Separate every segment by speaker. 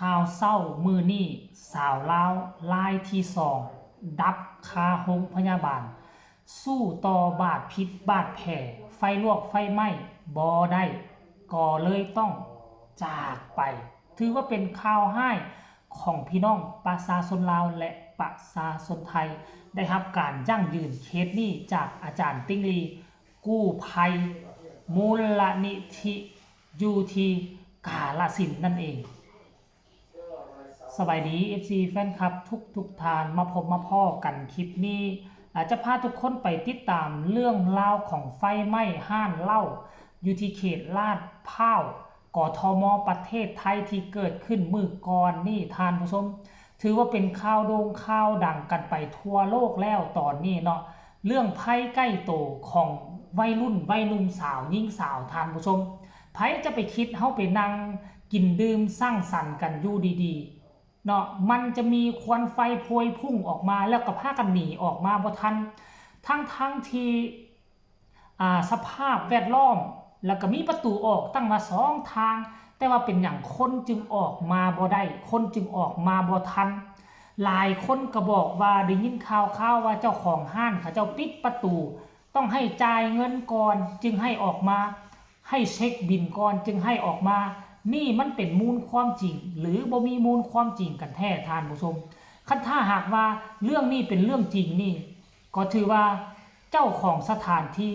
Speaker 1: ข่าวเศร้ามือนี่สาวลาวลายที่สองดับคาโรงพยาบาลสู้ต่อบาดพิษบาดแผลไฟลวกไฟไหม้บ่ได้ก็เลยต้องจากไปถือว่าเป็นข่าวให้ของพี่น้องประชาชนลาวและประชาชนไทยได้รับการยั่งยืนเคสนี้จากอาจารย์ติ้งลีกู้ภัยมูลนิธิยูทีกาฬสินธุ์นั่นเองสบายดี FC แฟนคลับทุกทานมาพบมาพ่อกันคลิปนี้จะพาทุกคนไปติดตามเรื่องราวของไฟไหม้ห้านเหล้าอยู่ที่เขตลาดพร้าวกทมประเทศไทยที่เกิดขึ้นมือก่อนนี่ทานผู้ชมถือว่าเป็นข่าวโด่งข่าวดังกันไปทั่วโลกแล้วตอนนี้เนาะเรื่องไพ่ใกล้โตของวัยรุ่นวัยหนุ่มสาวยิ่งสาวทานผู้ชมไพ่จะไปคิดเฮาไปนั่งกินดื่มสร้างสรรค์กันอยู่ดีๆเนาะมันจะมีควันไฟพวยพุ่งออกมาแล้วก็พากันหนีออกมาบ่ทันทั้งที่สภาพแวดล้อมแล้วก็มีประตูออกตั้งมา2 ทางแต่ว่าเป็นอย่างคนจึงออกมาบ่ได้คนจึงออกมาบ่ทันหลายคนก็บอกว่าได้ยินข่าวว่าเจ้าของห้านเขาเจ้าปิดประตูต้องให้จ่ายเงินก่อนจึงให้ออกมาให้เช็คบิลก่อนจึงให้ออกมานี่มันเป็นมูลความจริงหรือบ่มีมูลความจริงกันแท้ท่านผู้ชมคันถ้าหากว่าเรื่องนี้เป็นเรื่องจริงนี่ก็ถือว่าเจ้าของสถานที่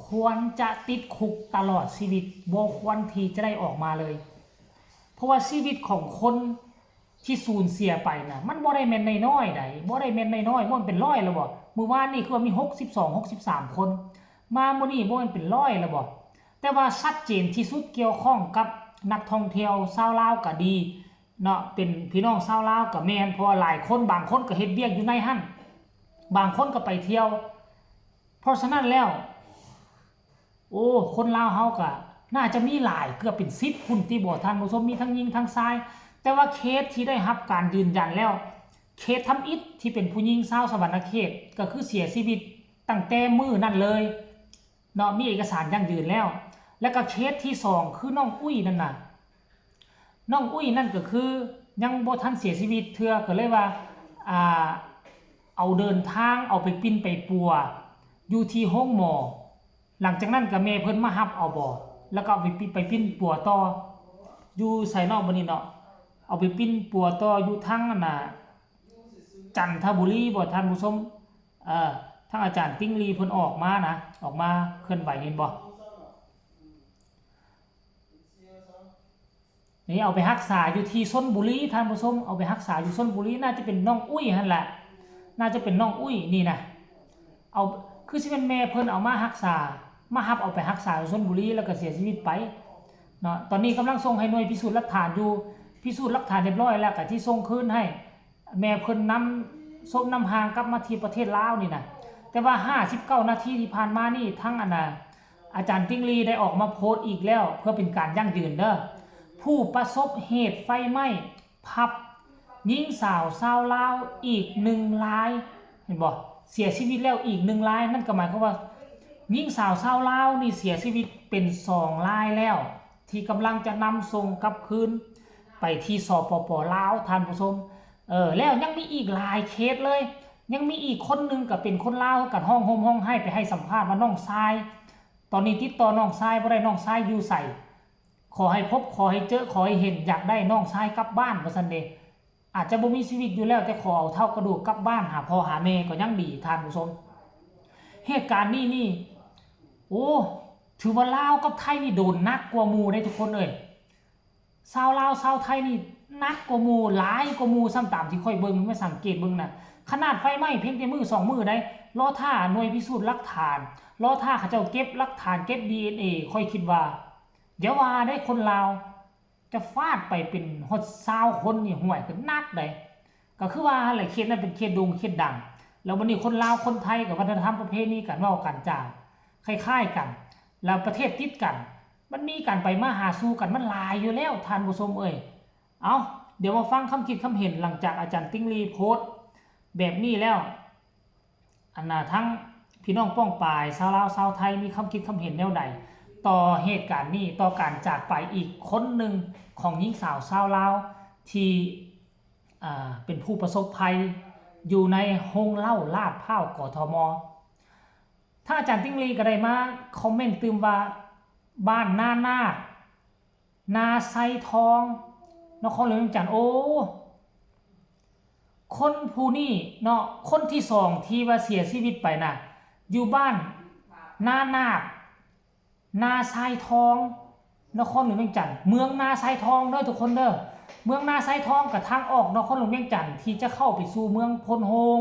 Speaker 1: ควรจะติดคุกตลอดชีวิตบ่ควรที่จะได้ออกมาเลยเพราะว่าชีวิตของคนที่สูญเสียไปนะมันบ่ได้แม่นน้อยๆใดบ่ได้แม่นน้อยๆมันเป็นร้อยแล้วบ่มื้อวานนี่คือมี62 63คนมามื้อนี้บ่มันเป็นร้อยแล้วบ่แต่ว่าชัดเจนที่สุดเกี่ยวข้องกับนักท่องเที่ยวชาวลาวก็ดีเนาะเป็นพี่น้องชาวลาวก็แม่นเพราะหลายคนบางคนก็เฮ็ดเวียกอยู่ในหั่นบางคนก็ไปเที่ยวเพราะฉะนั้นแล้วโอ้คนลาวเฮาก็น่าจะมีหลายเกือบเป็น10หุ่นที่บ่ท่านผู้ชมมีทั้งหญิงทั้งชายแต่ว่าเคสที่ได้รับการยืนยันแล้วเคสทำอิฐที่เป็นผู้หญิงชาวสวรรณเขตก็คือเสียชีวิตตั้งแต่มื้อนั้นเลยเนาะมีเอกสารยั่งยืนแล้วแล้วก็เคสที่2คือน้องอุ้ยนั่นน่ะน้องอุ้ยนั่นก็คือยังบ่ทันเสียชีวิตเทื่อก็เลยว่าเอาเดินทางเอาไปปิ้นไปปัวอยู่ที่ห้องหมอหลังจากนั้นก็แม่เพิ่นมารับเอาบ่แล้วก็เอาไปปิ้นปัวต่ออยู่ไสนอกบ่นี่เนาะเอาไปปิ้นปัวต่ออยู่ทางนั่นน่ะจันทบุรีบ่ท่านผู้ชมทางอาจารย์ติ้งลีเพิ่นออกมานะออกมาเคลื่อนไหวเห็นบ่นี่เอาไปรักษาอยู่ที่ชลบุรีท่านผู้ชมเอาไปรักษาอยู่ชลบุรีน่าจะเป็นน้องอุ้ยหั่นแหละน่าจะเป็นน้องอุ้ยนี่นะเอาคือสิเป็นแม่เพิ่นเอามารักษามารับเอาไปรักษาอยู่ชลบุรีแล้วก็เสียชีวิตไปเนาะตอนนี้กำลังส่งให้หน่วยพิสูจน์หลักฐานอยู่พิสูจน์หลักฐานเรียบร้อยแล้วก็ที่ส่งคืนให้แม่เพิ่นนำศพนำหางกลับมาที่ประเทศลาวนี่นะแต่ว่า59 นาทีที่ผ่านมานี่ทั้งอาจารย์ติ้งลีได้ออกมาโพสต์อีกแล้วเพื่อเป็นการยั่งยืนเด้อผู้ประสบเหตุไฟไหม้ผับหญิงสาวชาวลาวอีก1 รายเห็นบ่เสียชีวิตแล้วอีก1 รายนั่นก็หมายความว่าหญิงสาวชาวลาวนี่เสียชีวิตเป็น2 รายแล้วที่กำลังจะนำส่งกลับคืนไปที่สปป.ลาวท่านผู้ชมแล้วยังมีอีกหลายเคสเลยยังมีอีกคนนึงก็เป็นคนลาวกันห้องให้ไปให้สัมภาษณ์ว่าน้องชายตอนนี้ติดต่อน้องชายบ่ได้น้องชายอยู่ไสขอให้พบขอให้เจอขอให้เห็นอยากได้น้องชายกลับบ้านว่าซั่นเด้อาจจะบ่มีชีวิตอยู่แล้วแต่ขอเอาเท่ากระดูกกลับบ้านหาพ่อหาแม่ก็ยังดีท่านผู้ชมเหตุการณ์นี้นี่โอ้ถือว่าลาวกับไทยนี่โดนหนักกว่าหมู่ได้ทุกคนเอ้ยชาวลาวชาวไทยนี่หนักกว่าหมู่หลายกว่าหมู่ซ้ำตามที่ค่อยเบิ่งไม่สังเกตเบิ่งน่ะขนาดไฟไหม้เพียงแต่มือ2 มือได้รอท่าหน่วยพิสูจน์หลักฐานรอท่าเขาเจ้าเก็บหลักฐานเก็บ DNA ค่อยคิดว่าเดี๋ยวว่าได้คนลาวจะฟาดไปเป็นฮอด20คนนี่ห่วยคือนักได้ก็คือว่าหลายเคสนั้นเป็นเคสโด่งเคสดังแล้ววันนี้คนลาวคนไทยกับวัฒนธรรมประเพณีกันเว้ากันจาคล้ายๆกันแล้วประเทศติดกันมันมีกันไปมาหาสู่กันมันหลายอยู่แล้วท่านผู้ชมเอ้ยเอาเดี๋ยวมาฟังคำคิดคำเห็นหลังจากอาจารย์ติ้งลีโพสต์แบบนี้แล้วทั้งพี่น้องป้องปายชาวลาวชาวไทยมีคำคิดคำเห็นแนวใดต่อเหตุการณ์นี้ต่อการจากไปอีกคนหนึ่งของหญิงสาวชาวลาว ที่เป็นผู้ประสบภัยอยู่ในโรงเหล้าลาดพร้าวกทมถ้าอาจารย์ติ้งลีก็ได้มาคอมเมนต์ตืมว่าบ้านนาไซทองนครหลวงเวียงจันทน์โอ้คนผู้นี้เนาะคนที่สองที่ว่าเสียชีวิตไปน่ะอยู่บ้านนาไซทองนครหลวงเวียงจันทน์เมืองนาไซทองเด้อทุกคนเด้อเมืองนาไซทองกับทางออกนครหลวงเวียงจันทน์ที่จะเข้าไปสู่เมืองพลโฮง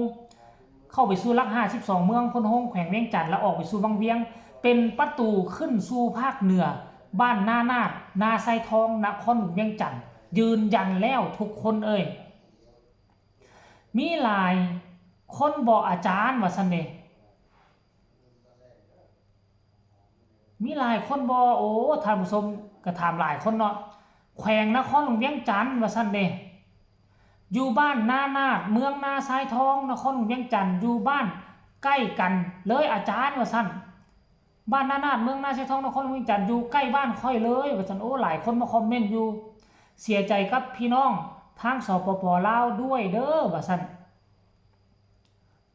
Speaker 1: เข้าไปสู่หลัก52เมืองพลโฮงแขวงเวียงจันทน์แล้วออกไปสู่วังเวียงเป็นประตูขึ้นสู่ภาคเหนือบ้านนาไซทองนครหลวงเวียงจันทน์ยืนยันแล้วทุกคนเอ่ยมีหลายคนบอกอาจารย์ว่าซั่นเด้มีหลายคนบอกโอ้ท่านผู้ชมก็ถามหลายคนเนาะแขวงนครหลวงเวียงจันทน์ว่าซั่นเด้อยู่บ้านนาเมืองนาทรายทองนครหลวงเวียงจันทน์อยู่บ้านใกล้กันเลยอาจารย์ว่าซั่นบ้านนาเมืองนาทรายทองนครหลวงเวียงจันทน์อยู่ใกล้บ้านค่อยเลยว่าซั่นโอ้หลายคนมาคอมเมนต์อยู่เสียใจกับพี่น้องทางสปป.ลาวด้วยเด้อว่าซั่น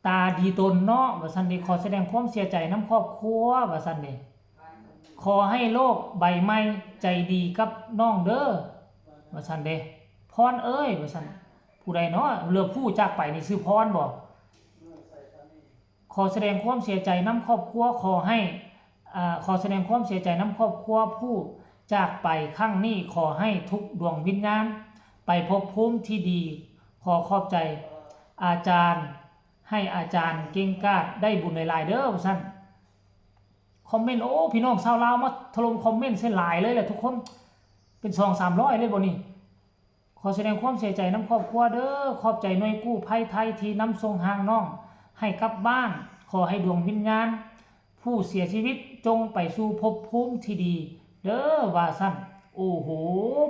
Speaker 1: ตาดีตนเนาะว่าซั่นนี่ขอแสดงความเสียใจนำครอบครัวว่าซั่นนี่ขอให้โลกใบไม้ใจดีกับน้องเด้อว่าซั่นเด้พรเอ้ยว่าซั่นผู้ใดเนาะเรือผู้จากไปนี่ชื่อพรบ่ขอแสดงความเสียใจนำครอบครัวขอแสดงความเสียใจนำครอบครัวผู้จากไปครั้งนี้ขอให้ทุกดวงวิญญาณไปพบภูมิที่ดีขอขอบใจอาจารย์ให้อาจารย์เก่งกาจได้บุญหลายๆเด้อว่าซั่นคอมเมนต์โอ้พี่น้องชาวลาวมาถล่มคอมเมนต์เส้นหลายเลยแหละทุกคนเป็น 2-300 เลยบ่นี่ขอแสดงความเสียใจนำครอบครัวเด้อขอบใจหน่วยกู้ภัยไทยที่นำส่งหางน้องให้กลับบ้านขอให้ดวงวิญญาณผู้เสียชีวิตจงไปสู่ภพภูมิที่ดีเด้อว่าซั่นโอ้โห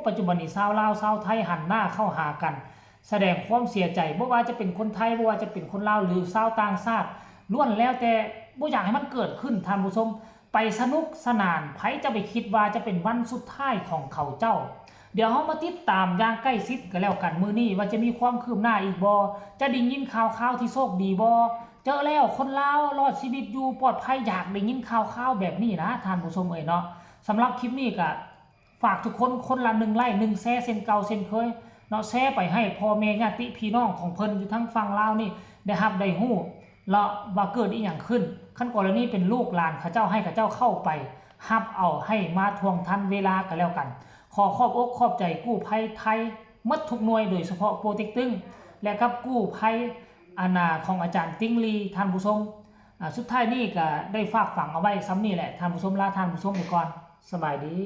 Speaker 1: ปัจจุบันนี้ชาวลาวชาวไทยหันหน้าเข้าหากันแสดงความเสียใจบ่ว่าจะเป็นคนไทยบ่ว่าจะเป็นคนลาวหรือชาวต่างชาติล้วนแล้วแต่บ่อยากให้มันเกิดขึ้นท่านผู้ชมไปสนุกสนานไผจะไปคิดว่าจะเป็นวันสุดท้ายของเขาเจ้าเดี๋ยวเฮามาติดตามอย่างใกล้ชิดกันแล้วกันมื้อนี้ว่าจะมีความคืบหน้าอีกบ่จะได้ยินข่าวที่โชคดีบ่เจอแล้วคนลาวรอดชีวิตอยู่ปลอดภัยอยากได้ยินข่าวแบบนี้นะท่านผู้ชมเอ้ยเนาะสำหรับคลิปนี้ก็ฝากทุกคนคนละ1ไลค์1แชร์เส้นเก่าเส้นเคยเนาะแชร์ไปให้พ่อแม่ญาติพี่น้องของเพิ่นอยู่ทั้งฝั่งลาวนี่ได้รับได้ฮู้แล้วว่าเกิดอีหยังขึ้นขั้นกรณีเป็นลูกหลานเขาเจ้าให้เขาเจ้าเข้าไปรับเอาให้มาทวงทันเวลากันแล้วกันขอขอบอกขอบใจกู้ภัยไทยหมดทุกหน่วยโดยเฉพาะโปรเต็กตึงและกับกู้ภัยของอาจารย์ติ้งลีท่านผู้ชมสุดท้ายนี้ก็ได้ฝากฝังเอาไว้ซ้ำนี่แหละท่านผู้ชมลาท่านผู้ชมไปก่อนสบายดี